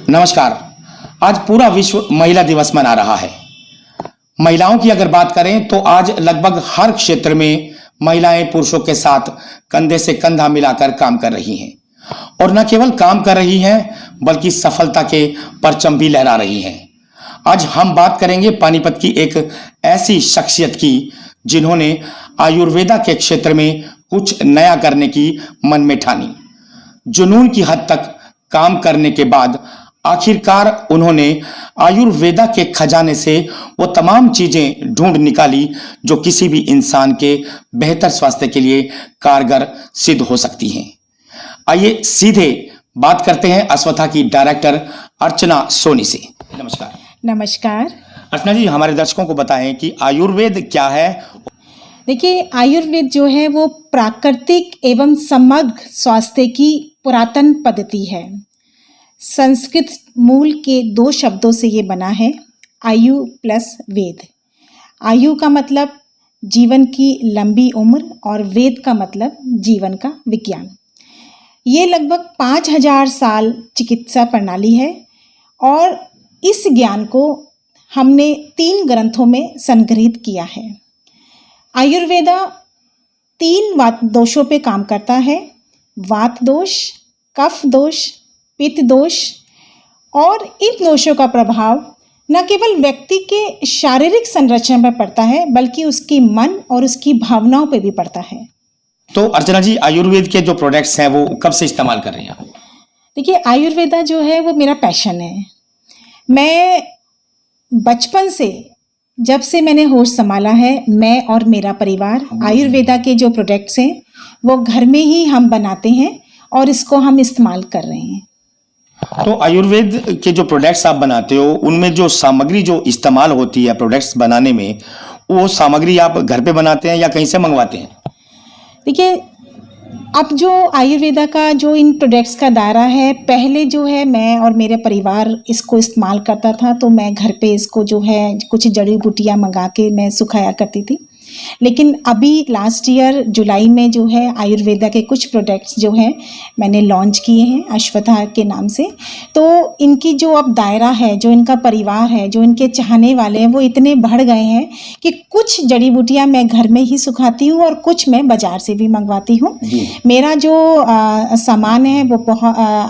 नमस्कार। आज पूरा विश्व महिला दिवस मना रहा है। महिलाओं की अगर बात करें तो आज लगभग हर क्षेत्र में महिलाएं पुरुषों के साथ कंधे से कंधा मिलाकर काम कर रही हैं और न केवल काम कर रही हैं बल्कि सफलता के परचम भी लहरा रही हैं। आज हम बात करेंगे पानीपत की एक ऐसी शख्सियत की जिन्होंने आयुर्वेदा के क्षेत्र में कुछ नया करने की मन में ठानी। जुनून की हद तक काम करने के बाद आखिरकार उन्होंने आयुर्वेदा के खजाने से वो तमाम चीजें ढूंढ निकाली जो किसी भी इंसान के बेहतर स्वास्थ्य के लिए कारगर सिद्ध हो सकती हैं। आइए सीधे बात करते हैं अश्वत्था की डायरेक्टर अर्चना सोनी से। नमस्कार। नमस्कार। अर्चना जी, हमारे दर्शकों को बताएं कि आयुर्वेद क्या है। देखिए, आयुर्वेद जो है वो प्राकृतिक एवं समग्र स्वास्थ्य की पुरातन पद्धति है। संस्कृत मूल के 2 शब्दों से ये बना है, आयु प्लस वेद। आयु का मतलब जीवन की लंबी उम्र और वेद का मतलब जीवन का विज्ञान। ये लगभग 5000 साल चिकित्सा प्रणाली है और इस ज्ञान को हमने 3 ग्रंथों में संग्रहित किया है। आयुर्वेदा 3 वात दोषों पे काम करता है, वात दोष, कफ दोष, पित्त दोष। और इन दोषों का प्रभाव न केवल व्यक्ति के शारीरिक संरचना पर पड़ता है बल्कि उसकी मन और उसकी भावनाओं पर भी पड़ता है। तो अर्चना जी, आयुर्वेद के जो प्रोडक्ट्स हैं वो कब से इस्तेमाल कर रही हैं? देखिए, आयुर्वेदा जो है वो मेरा पैशन है। मैं बचपन से, जब से मैंने होश संभाला है, मैं और मेरा परिवार आयुर्वेदा के जो प्रोडक्ट्स हैं वो घर में ही हम बनाते हैं और इसको हम इस्तेमाल कर रहे हैं। तो आयुर्वेद के जो प्रोडक्ट्स आप बनाते हो उनमें जो सामग्री जो इस्तेमाल होती है प्रोडक्ट्स बनाने में, वो सामग्री आप घर पे बनाते हैं या कहीं से मंगवाते हैं? देखिए, अब जो आयुर्वेदा का जो इन प्रोडक्ट्स का दायरा है, पहले जो है मैं और मेरे परिवार इसको इस्तेमाल करता था, तो मैं घर पे इसको जो है कुछ जड़ी बूटियाँ मंगा के मैं सुखाया करती थी। लेकिन अभी लास्ट ईयर जुलाई में जो है आयुर्वेदा के कुछ प्रोडक्ट्स जो हैं मैंने लॉन्च किए हैं अश्वत्था के नाम से। तो इनकी जो अब दायरा है, जो इनका परिवार है, जो इनके चाहने वाले हैं, वो इतने बढ़ गए हैं कि कुछ जड़ी बूटियाँ मैं घर में ही सुखाती हूँ और कुछ मैं बाज़ार से भी मंगवाती हूँ। मेरा जो सामान है वो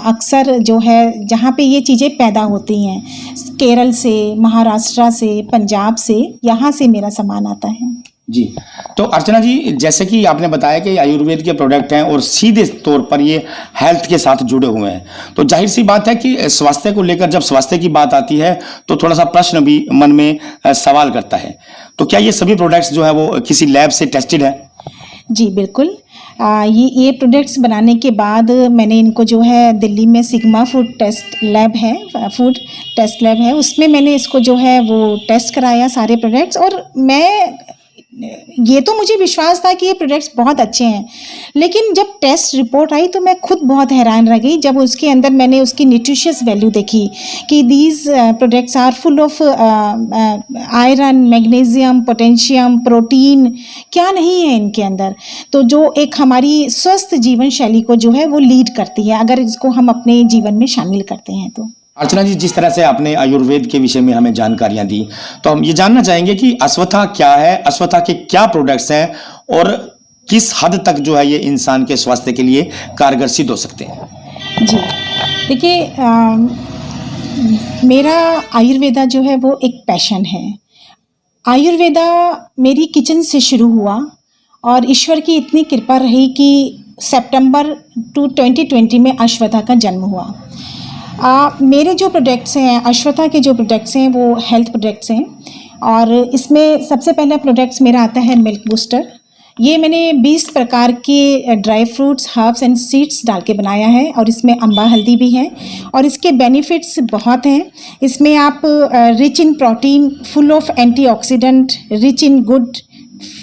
अक्सर जो है जहाँ पे ये चीज़ें पैदा होती हैं, केरल से, महाराष्ट्र से, पंजाब से, यहाँ से मेरा सामान आता है। जी। तो अर्चना जी, जैसे कि आपने बताया कि आयुर्वेद के प्रोडक्ट हैं और सीधे तौर पर ये हेल्थ के साथ जुड़े हुए हैं, तो जाहिर सी बात है कि स्वास्थ्य को लेकर जब स्वास्थ्य की बात आती है तो थोड़ा सा प्रश्न भी मन में सवाल करता है। तो क्या ये सभी प्रोडक्ट्स जो है वो किसी लैब से टेस्टेड है? जी बिल्कुल। ये प्रोडक्ट्स बनाने के बाद मैंने इनको जो है दिल्ली में सिग्मा फूड टेस्ट लैब है, फूड टेस्ट लैब है, उसमें मैंने इसको जो है वो टेस्ट कराया सारे प्रोडक्ट्स। और ये तो मुझे विश्वास था कि ये प्रोडक्ट्स बहुत अच्छे हैं, लेकिन जब टेस्ट रिपोर्ट आई तो मैं खुद बहुत हैरान रह गई जब उसके अंदर मैंने उसकी न्यूट्रिशियस वैल्यू देखी कि these products are full of iron, magnesium, potassium, protein, क्या नहीं है इनके अंदर। तो जो एक हमारी स्वस्थ जीवन शैली को जो है वो लीड करती है अगर इसको हम अपने जीवन में शामिल करते हैं तो। अर्चना जी, जिस तरह से आपने आयुर्वेद के विषय में हमें जानकारियां दी, तो हम ये जानना चाहेंगे कि अश्वत्था क्या है, अश्वत्था के क्या प्रोडक्ट्स हैं और किस हद तक जो है ये इंसान के स्वास्थ्य के लिए कारगर सिद्ध हो सकते हैं? जी देखिए, मेरा आयुर्वेदा जो है वो एक पैशन है। आयुर्वेदा मेरी किचन से शुरू हुआ और ईश्वर की इतनी कृपा रही कि सितंबर 2020 में अश्वत्था का जन्म हुआ। मेरे जो प्रोडक्ट्स हैं, अश्वत्था के जो प्रोडक्ट्स हैं वो हेल्थ प्रोडक्ट्स हैं और इसमें सबसे पहला प्रोडक्ट्स मेरा आता है मिल्क बूस्टर। ये मैंने 20 प्रकार के dry fruits, herbs and seeds डाल के बनाया है और इसमें अम्बा हल्दी भी है और इसके बेनिफिट्स बहुत हैं। इसमें आप rich in protein, full of antioxidant, rich in good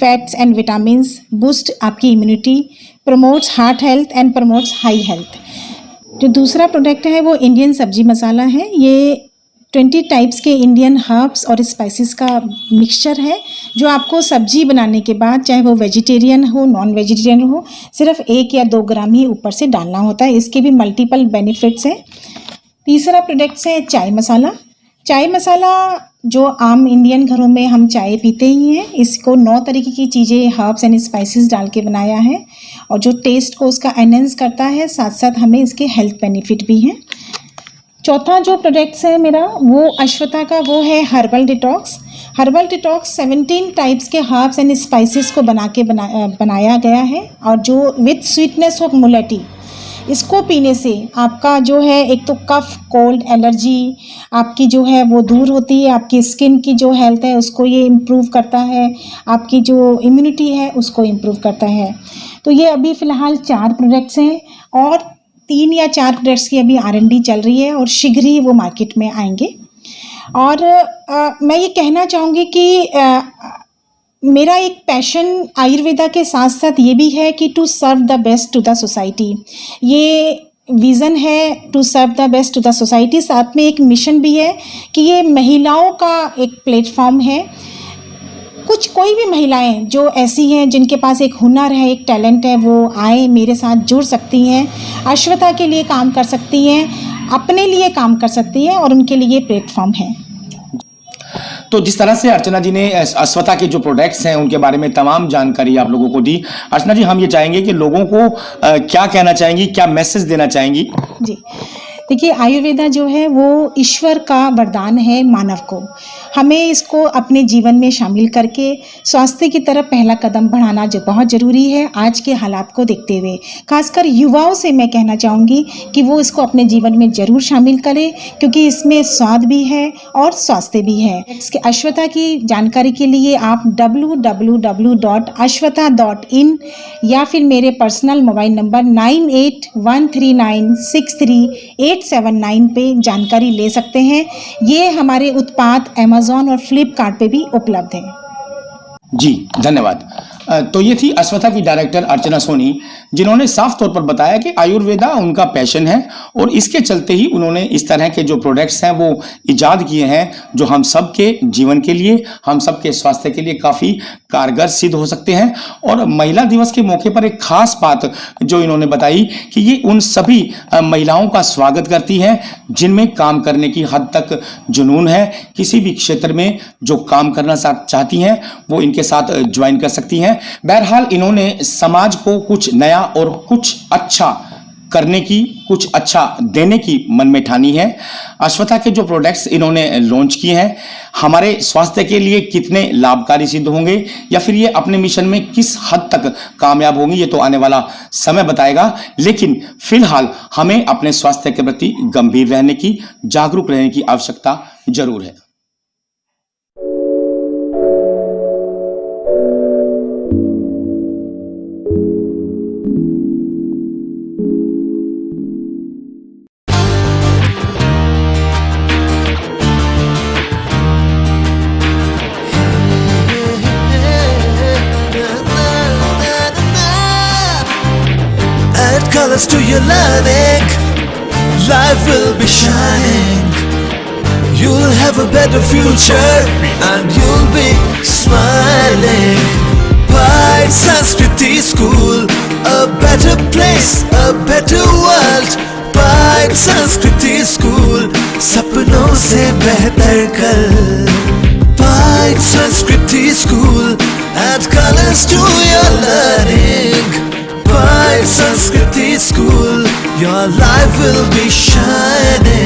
fats and vitamins, boost आपकी immunity, promotes heart health and promotes high health. जो दूसरा प्रोडक्ट है वो इंडियन सब्जी मसाला है। ये 20 टाइप्स के इंडियन हर्ब्स और स्पाइसेस का मिक्सचर है जो आपको सब्जी बनाने के बाद, चाहे वो वेजिटेरियन हो, नॉन वेजिटेरियन हो, सिर्फ 1 या 2 ग्राम ही ऊपर से डालना होता है। इसके भी मल्टीपल बेनिफिट्स हैं। तीसरा प्रोडक्ट्स है चाय मसाला। चाय मसाला जो आम इंडियन घरों में हम चाय पीते ही हैं, इसको 9 तरीके की चीज़ें हर्ब्स एंड स्पाइसेस डाल के बनाया है और जो टेस्ट को उसका एनहेंस करता है, साथ साथ हमें इसके हेल्थ बेनिफिट भी हैं। चौथा जो प्रोडक्ट्स है मेरा वो अश्वथा का, वो है herbal detox. Herbal detox 17 types के हर्ब्स एंड स्पाइसेस को बनाया गया है और जो विथ स्वीटनेस ऑफ मुलेटी, इसको पीने से आपका जो है एक तो कफ, कोल्ड, एलर्जी आपकी जो है वो दूर होती है, आपकी स्किन की जो हेल्थ है उसको ये इम्प्रूव करता है, आपकी जो इम्यूनिटी है उसको इम्प्रूव करता है। तो ये अभी फ़िलहाल 4 प्रोडक्ट्स हैं और 3 या 4 प्रोडक्ट्स की अभी R&D चल रही है और शीघ्र ही वो मार्केट में आएंगे। और मैं ये कहना चाहूँगी कि मेरा एक पैशन आयुर्वेदा के साथ साथ ये भी है कि to serve the best to the society. ये विज़न है to serve the best to the society, साथ में एक मिशन भी है कि ये महिलाओं का एक प्लेटफॉर्म है। कोई भी महिलाएं जो ऐसी हैं जिनके पास एक हुनर है, एक टैलेंट है, वो आए मेरे साथ जुड़ सकती हैं, अश्वथा के लिए काम कर सकती हैं, अपने लिए काम कर सकती हैं और उनके लिए प्लेटफॉर्म है। तो जिस तरह से अर्चना जी ने अश्वथा के जो प्रोडक्ट्स हैं उनके बारे में तमाम जानकारी आप लोगों को दी, अर्चना जी हम ये चाहेंगे कि लोगों को क्या कहना चाहेंगी, क्या मैसेज देना चाहेंगी? जी देखिए, आयुर्वेदा जो है वो ईश्वर का वरदान है मानव को। हमें इसको अपने जीवन में शामिल करके स्वास्थ्य की तरफ पहला कदम बढ़ाना जो बहुत ज़रूरी है आज के हालात को देखते हुए। खासकर युवाओं से मैं कहना चाहूँगी कि वो इसको अपने जीवन में ज़रूर शामिल करें, क्योंकि इसमें स्वाद भी है और स्वास्थ्य भी है। इसके अश्वथा की जानकारी के लिए आप www.ashwatha.in या फिर मेरे पर्सनल मोबाइल नंबर 9813963879 पे जानकारी ले सकते हैं। ये हमारे उत्पाद अमेज़ॉन और फ्लिपकार्ट पे भी उपलब्ध हैं। जी धन्यवाद। तो ये थी अश्वथा की डायरेक्टर अर्चना सोनी, जिन्होंने साफ तौर पर बताया कि आयुर्वेदा उनका पैशन है और इसके चलते ही उन्होंने इस तरह के जो प्रोडक्ट्स हैं वो इजाद किए हैं जो हम सब के जीवन के लिए, हम सब के स्वास्थ्य के लिए काफ़ी कारगर सिद्ध हो सकते हैं। और महिला दिवस के मौके पर एक खास बात जो इन्होंने बताई कि ये उन सभी महिलाओं का स्वागत करती हैं जिनमें काम करने की हद तक जुनून है, किसी भी क्षेत्र में जो काम करना चाहती हैं वो इनके साथ ज्वाइन कर सकती हैं। बहरहाल इन्होंने समाज को कुछ नया और कुछ अच्छा करने की, कुछ अच्छा देने की मन में ठानी है। अश्वथा के जो प्रोडक्ट्स इन्होंने लॉन्च किए हैं हमारे स्वास्थ्य के लिए कितने लाभकारी सिद्ध होंगे या फिर ये अपने मिशन में किस हद तक कामयाब होंगी, ये तो आने वाला समय बताएगा। लेकिन फिलहाल हमें अपने स्वास्थ्य के प्रति गंभीर रहने की, जागरूक रहने की आवश्यकता जरूर है। Colors to your learning, life will be shining. You'll have a better future and you'll be smiling. By Sanskriti School, a better place, a better world. By Sanskriti School, सपनों से बेहतर कल. By Sanskriti School, add colors to your learning. By Sanskriti School, your life will be shining.